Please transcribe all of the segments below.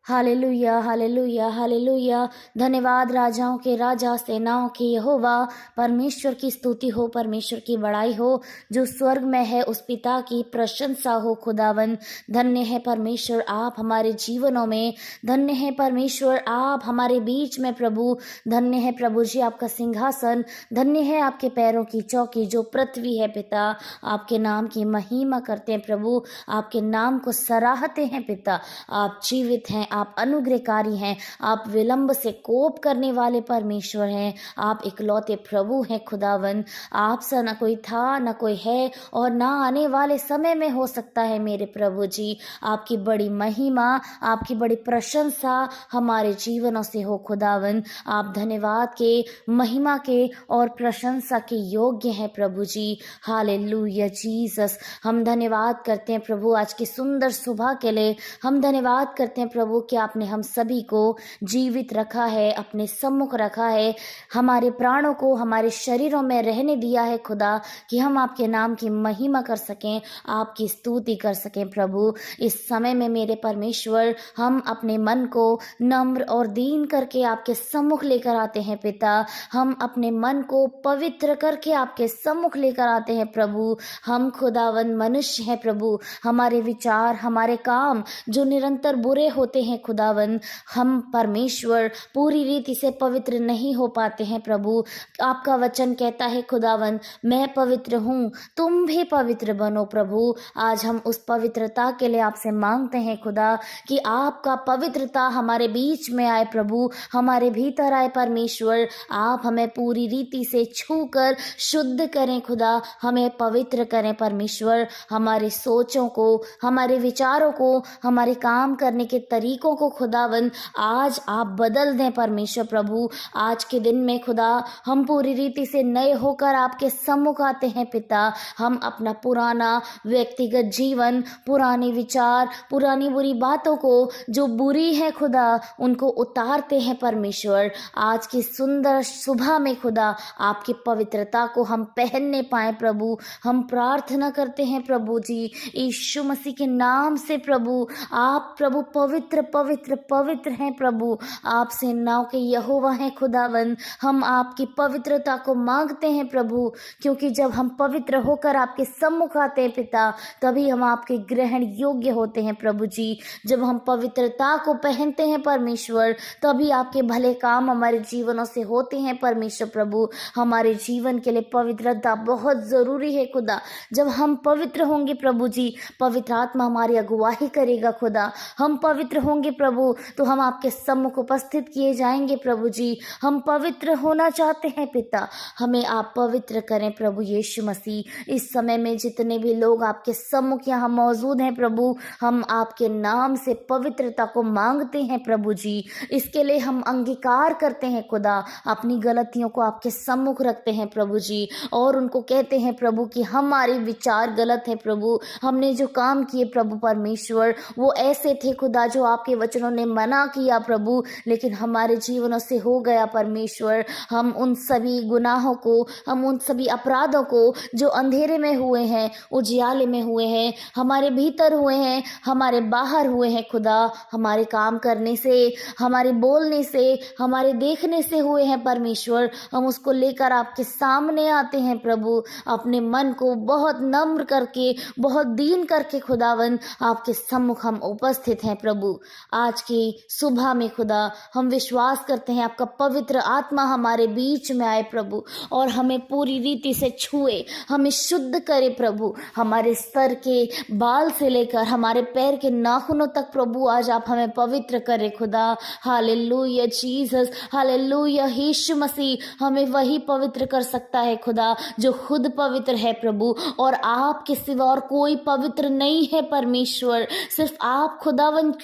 Hallelujah, hallelujah, hallelujah. धन्यवाद राजाओं के राजा, सेनाओं के यहोवा। परमेश्वर की स्तुति हो, परमेश्वर की बड़ाई हो। जो स्वर्ग में है उस पिता की प्रशंसा हो खुदावन। धन्य है परमेश्वर आप हमारे जीवनों में। धन्य है परमेश्वर आप हमारे बीच में प्रभु। धन्य है प्रभु जी आपका सिंहासन। धन्य है आपके पैरों की चौकी जो पृथ्वी है पिता। आपके नाम की महिमा करते हैं प्रभु, आपके नाम को सराहते हैं पिता। आप जीवित हैं, आप अनुग्रहकारी हैं, आप विलंब से कोप करने वाले परमेश्वर हैं। आप इकलौते प्रभु हैं खुदावन। आपसा न कोई था, न कोई है और ना आने वाले समय में हो सकता है मेरे प्रभु जी। आपकी बड़ी महिमा, आपकी बड़ी प्रशंसा हमारे जीवनों से हो खुदावन। आप धन्यवाद के, महिमा के और प्रशंसा के योग्य हैं प्रभु जी। Hallelujah Jesus. हम धन्यवाद करते हैं प्रभु आज की सुंदर सुबह के लिए। हम धन्यवाद करते हैं प्रभु कि आपने हम सभी को जीवित रखा है, अपने सम्मुख रखा है, हमारे प्राणों को हमारे शरीरों में रहने दिया है खुदा, कि हम आपके नाम की महिमा कर सकें, आपकी स्तुति कर सकें प्रभु। इस समय में मेरे परमेश्वर हम अपने मन को नम्र और दीन करके आपके सम्मुख लेकर आते हैं पिता। हम अपने मन को पवित्र करके आपके सम्मुख लेकर आते हैं प्रभु। हम खुदावन मनुष्य हैं प्रभु, हमारे विचार, हमारे काम जो निरंतर बुरे होते हैं खुदावन, हम परमेश्वर पूरी रीति से पवित्र नहीं हो पाते हैं प्रभु। आपका वचन कहता है खुदावन, मैं पवित्र हूँ, तुम भी पवित्र बनो प्रभु। आज हम उस पवित्रता के लिए आपसे मांगते हैं खुदा, कि आपका पवित्रता हमारे बीच में आए प्रभु, हमारे भीतर आए परमेश्वर। आप हमें पूरी रीति से छू कर शुद्ध करें खुदा, हमें पवित्र करें परमेश्वर। हमारे सोचों को, हमारे विचारों को, हमारे काम करने के तरीकों को खुदावन आज आप बदल दें परमेश्वर प्रभु। आज के दिन में खुदा हम पूरी रीति से नए होकर आपके सम्मुख आते हैं पिता। हम अपना पुराना व्यक्तिगत जीवन, पुराने विचार, पुरानी बुरी बातों को जो बुरी है खुदा, उनको उतारते हैं परमेश्वर। आज की सुंदर सुबह में खुदा आपकी पवित्रता को हम पहनने पाए प्रभु। हम प्रार्थना करते हैं प्रभु जी यीशु मसीह के नाम से प्रभु। आप प्रभु पवित्र पवित्र पवित्र हैं प्रभु। आप सेनाओं के यहोवा हैं खुदावन। हम आपकी पवित्रता को मांगते हैं प्रभु, क्योंकि जब हम पवित्र होकर आपके सम्मुख आते हैं पिता, तभी हम आपके ग्रहण योग्य होते हैं प्रभु जी। जब हम पवित्रता को पहनते हैं परमेश्वर, तभी आपके भले काम हमारे जीवनों से होते हैं परमेश्वर प्रभु। हमारे जीवन के लिए पवित्रता बहुत जरूरी है खुदा। जब हम पवित्र होंगे प्रभु जी, पवित्र आत्मा हमारी अगुवाही करेगा खुदा। हम पवित्र होंगे प्रभु तो हम आपके सम्मुख उपस्थित किए जाएंगे प्रभु जी। हम पवित्र होना चाहते हैं पिता, हमें आप पवित्र करें प्रभु यीशु मसीह। इस समय में जितने भी लोग आपके सम्मुख यहाँ मौजूद हैं प्रभु, हम आपके नाम से पवित्रता को मांगते हैं प्रभु जी। इसके लिए हम अंगीकार करते हैं खुदा, अपनी गलतियों को आपके सम्मुख रखते हैं प्रभु जी, और उनको कहते हैं प्रभु कि हमारे विचार गलत है प्रभु। हमने जो काम किए प्रभु परमेश्वर, वो ऐसे थे खुदा जो आपके वचनों ने मना किया प्रभु, लेकिन हमारे जीवनों से हो गया परमेश्वर। हम उन सभी गुनाहों को, हम उन सभी अपराधों को जो अंधेरे में हुए हैं, उजियाले में हुए हैं, हमारे भीतर हुए हैं, हमारे बाहर हुए हैं खुदा, हमारे काम करने से, हमारे बोलने से, हमारे देखने से हुए हैं परमेश्वर, हम उसको लेकर आपके सामने आते हैं प्रभु। अपने मन को बहुत नम्र करके, बहुत दीन करके खुदावन आपके सम्मुख हम उपस्थित हैं प्रभु। आज की सुबह में खुदा हम विश्वास करते हैं आपका पवित्र आत्मा हमारे बीच में आए प्रभु, और हमें पूरी रीति से छुए, हमें शुद्ध करे प्रभु। हमारे सर के बाल से लेकर हमारे पैर के नाखूनों तक प्रभु आज आप हमें पवित्र करें खुदा। हालेलुया जीसस, हालेलुया यीशु मसीह। हमें वही पवित्र कर सकता है खुदा जो खुद पवित्र है प्रभु, और आपके सिवा और कोई पवित्र नहीं है परमेश्वर। सिर्फ आप खुदावन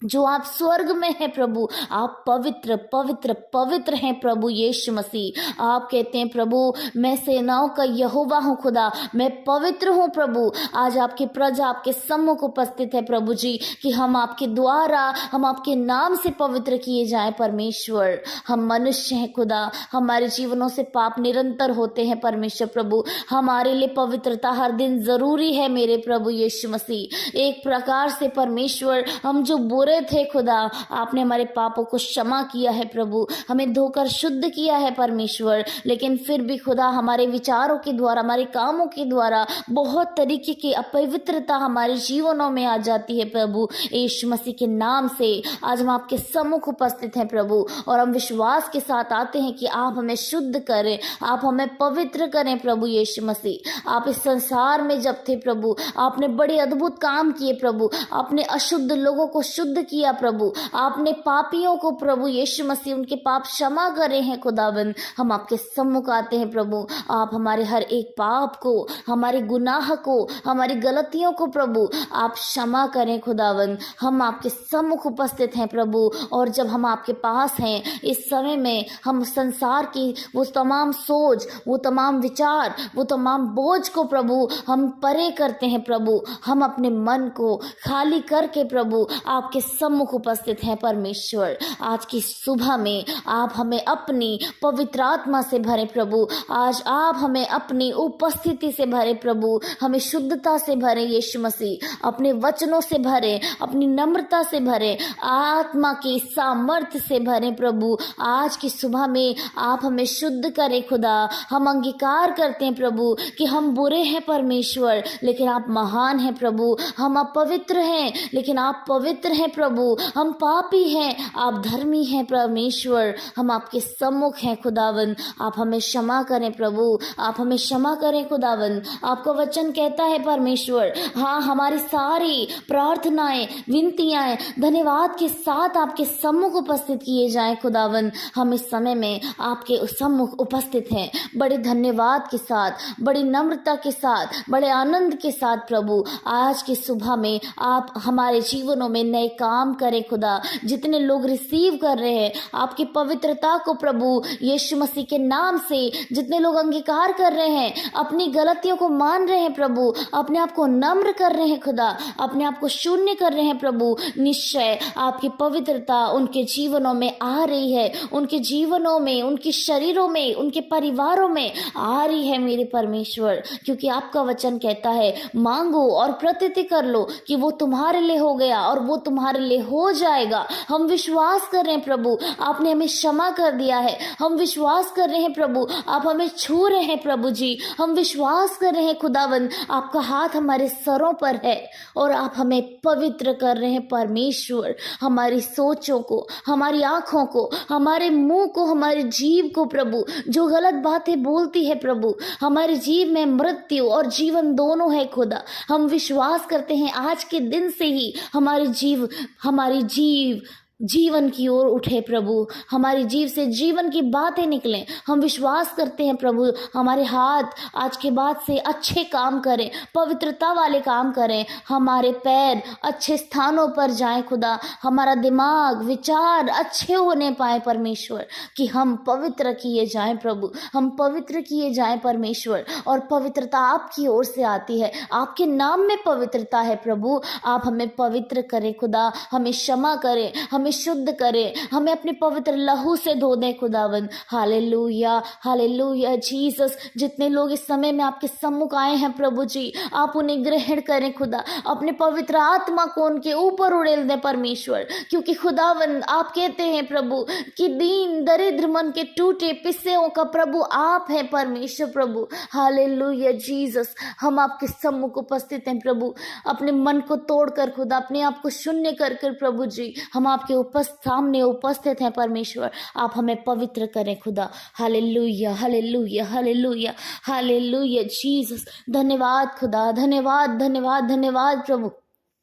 जो आप स्वर्ग में हैं प्रभु, आप पवित्र पवित्र पवित्र हैं प्रभु यीशु मसीह। आप कहते हैं प्रभु, मैं सेनाओं का यहोवा हूँ खुदा, मैं पवित्र हूँ प्रभु। आज आपकी प्रजा आपके सम्मुख उपस्थित है प्रभु जी, कि हम आपके द्वारा, हम आपके नाम से पवित्र किए जाएं परमेश्वर। हम मनुष्य हैं खुदा, हमारे जीवनों से पाप निरंतर होते हैं परमेश्वर प्रभु। हमारे लिए पवित्रता हर दिन जरूरी है मेरे प्रभु यीशु मसीह। एक प्रकार से परमेश्वर हम जो बुरे बुरे थे खुदा, आपने हमारे पापों को क्षमा किया है प्रभु, हमें धोकर शुद्ध किया है परमेश्वर। लेकिन फिर भी खुदा हमारे विचारों के द्वारा, हमारे कामों के द्वारा बहुत तरीके की अपवित्रता हमारे जीवनों में आ जाती है प्रभु। यीशु मसीह के नाम से आज हम आपके सम्मुख उपस्थित हैं प्रभु, और हम विश्वास के साथ आते हैं कि आप हमें शुद्ध करें, आप हमें पवित्र करें प्रभु यीशु मसीह। आप इस संसार में जब थे प्रभु, आपने बड़े अद्भुत काम किए प्रभु, आपने अशुद्ध लोगों को शुद्ध किया प्रभु, आपने पापियों को प्रभु यीशु मसीह उनके पाप क्षमा करे हैं खुदाबंद। हम आपके सम्मुख आते हैं प्रभु, आप हमारे हर एक पाप को, हमारे गुनाह को, हमारी गलतियों को प्रभु आप क्षमा करें खुदाबंद। हम आपके सम्मुख उपस्थित हैं प्रभु, और जब हम आपके पास हैं इस समय में, हम संसार की वो तमाम सोच, वो तमाम विचार, वो तमाम बोझ को प्रभु हम परे करते हैं प्रभु। हम अपने मन को खाली करके प्रभु आपके सम्मुख उपस्थित हैं परमेश्वर। आज की सुबह में आप हमें अपनी पवित्र आत्मा से भरे प्रभु, आज आप हमें अपनी उपस्थिति से भरे प्रभु, हमें शुद्धता से भरे यीशु मसीह, अपने वचनों से भरे, अपनी नम्रता से भरे, आत्मा की सामर्थ्य से भरे प्रभु। आज की सुबह में आप हमें शुद्ध करें खुदा। हम अंगीकार करते हैं प्रभु कि हम बुरे हैं परमेश्वर, लेकिन आप महान हैं प्रभु। हम अपवित्र हैं लेकिन आप पवित्र हैं प्रभु। हम पापी हैं, आप धर्मी हैं परमेश्वर। हम आपके सम्मुख हैं खुदावन, आप हमें क्षमा करें प्रभु, आप हमें क्षमा करें खुदावन। आपका वचन कहता है परमेश्वर, हाँ, हमारी सारी प्रार्थनाएं, विनतियां धन्यवाद के साथ आपके सम्मुख उपस्थित किए जाएं खुदावन। हम इस समय में आपके सम्मुख उपस्थित हैं बड़े धन्यवाद के साथ, बड़ी नम्रता के साथ, बड़े आनंद के साथ प्रभु। आज की सुबह में आप हमारे जीवनों में नए काम करें खुदा। जितने लोग रिसीव कर रहे हैं आपकी पवित्रता को प्रभु यीशु मसीह के नाम से, जितने लोग अंगीकार कर रहे हैं, अपनी गलतियों को मान रहे हैं प्रभु, अपने आप को नम्र कर रहे हैं खुदा, अपने आप को शून्य कर रहे हैं प्रभु, निश्चय आपकी पवित्रता उनके जीवनों में आ रही है, उनके जीवनों में, उनके शरीरों में, उनके परिवारों में आ रही है मेरे परमेश्वर। क्योंकि आपका वचन कहता है, मांगो और प्रतीति कर लो कि वो तुम्हारे लिए हो गया और वो तुम्हारे लिए हो जाएगा। हम विश्वास कर रहे हैं प्रभु, आपने हमें क्षमा कर दिया है। हम विश्वास कर रहे हैं प्रभु, आप हमें छू रहे हैं प्रभु जी। हम विश्वास कर रहे हैं खुदावन, आपका हाथ हमारे सरों पर है और आप हमें पवित्र कर रहे हैं परमेश्वर। हमारी सोचों को, हमारी आंखों को, हमारे मुंह को, हमारी जीभ को प्रभु जो गलत बातें बोलती है प्रभु, हमारी जीभ में मृत्यु और जीवन दोनों है खुदा। हम विश्वास करते हैं आज के दिन से ही हमारी जीव जीवन की ओर उठे प्रभु, हमारी जीव से जीवन की बातें निकलें। हम विश्वास करते हैं प्रभु, हमारे हाथ आज के बाद से अच्छे काम करें, पवित्रता वाले काम करें, हमारे पैर अच्छे स्थानों पर जाएं खुदा, हमारा दिमाग, विचार अच्छे होने पाए परमेश्वर, कि हम पवित्र किए जाएं प्रभु, हम पवित्र किए जाएं परमेश्वर। और पवित्रता आपकी ओर से आती है, आपके नाम में पवित्रता है प्रभु। आप हमें पवित्र करें खुदा, हमें क्षमा करें, हमें शुद्ध करें, हमें अपने पवित्र लहू से धो दें खुदावन। Hallelujah, hallelujah Jesus. जितने लोग इस समय में आपके सम्मुख आए हैं प्रभु जी, आप उन्हें ग्रहण करें खुदा, अपने पवित्र आत्मा को उनके ऊपर उड़ेल दें परमेश्वर। क्योंकि खुदावन आप कहते हैं प्रभु कि दीन दरिद्र मन के टूटे पिस्सेओं का प्रभु आप हैं परमेश्वर प्रभु। Hallelujah Jesus. हम आपके सम्मुख उपस्थित हैं प्रभु, अपने मन को तोड़कर खुदा, अपने आप को शून्य कर प्रभु जी हम आपके सामने उपस्थित हैं परमेश्वर। आप हमें पवित्र करें खुदा। Hallelujah, hallelujah, hallelujah, hallelujah Jesus. धन्यवाद खुदा, धन्यवाद, धन्यवाद, धन्यवाद प्रभु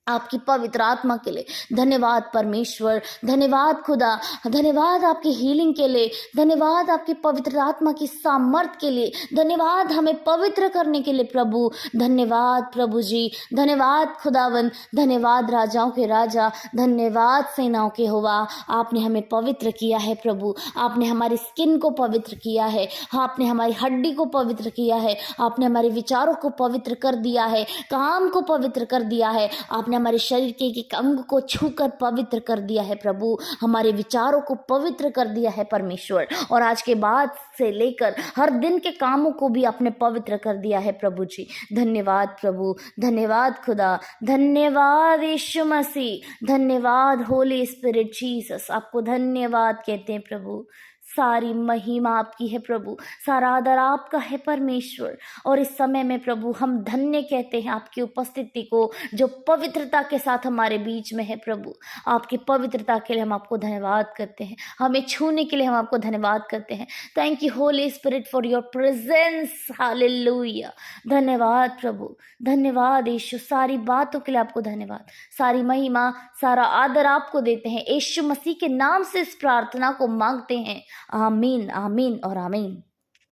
आपकी पवित्र आत्मा के लिए। धन्यवाद परमेश्वर, धन्यवाद खुदा, धन्यवाद आपकी हीलिंग के लिए, धन्यवाद आपकी पवित्र आत्मा की सामर्थ के लिए, धन्यवाद हमें पवित्र करने के लिए प्रभु। धन्यवाद प्रभु जी, धन्यवाद खुदावन, धन्यवाद राजाओं के राजा, धन्यवाद सेनाओं के यहोवा। आपने हमें पवित्र किया है प्रभु, आपने हमारी स्किन को पवित्र किया है, आपने हमारी हड्डी को पवित्र किया है, आपने हमारे विचारों को पवित्र कर दिया है, काम को पवित्र कर दिया है, आपने आपने हमारे शरीर के एक अंग को छूकर पवित्र कर दिया है प्रभु, हमारे विचारों को पवित्र कर दिया है परमेश्वर, और आज के बाद से लेकर हर दिन के कामों को भी आपने पवित्र कर दिया है प्रभु जी। धन्यवाद प्रभु, धन्यवाद खुदा, धन्यवाद यीशु मसीह, धन्यवाद होली स्पिरिट जीसस। आपको धन्यवाद कहते हैं प्रभु। सारी महिमा आपकी है प्रभु, सारा आदर आपका है परमेश्वर। और इस समय में प्रभु हम धन्य कहते हैं आपकी उपस्थिति को, जो पवित्रता के साथ हमारे बीच में है प्रभु। आपकी पवित्रता के लिए हम आपको धन्यवाद करते हैं, हमें छूने के लिए हम आपको धन्यवाद करते हैं। Thank you Holi spirit for your presence, hallelujah. धन्यवाद प्रभु, धन्यवाद यीशु, सारी बातों के लिए आपको धन्यवाद, सारी महिमा सारा आदर आपको देते हैं। यीशु मसीह के नाम से इस प्रार्थना को मांगते हैं, आमीन, आमीन और आमीन।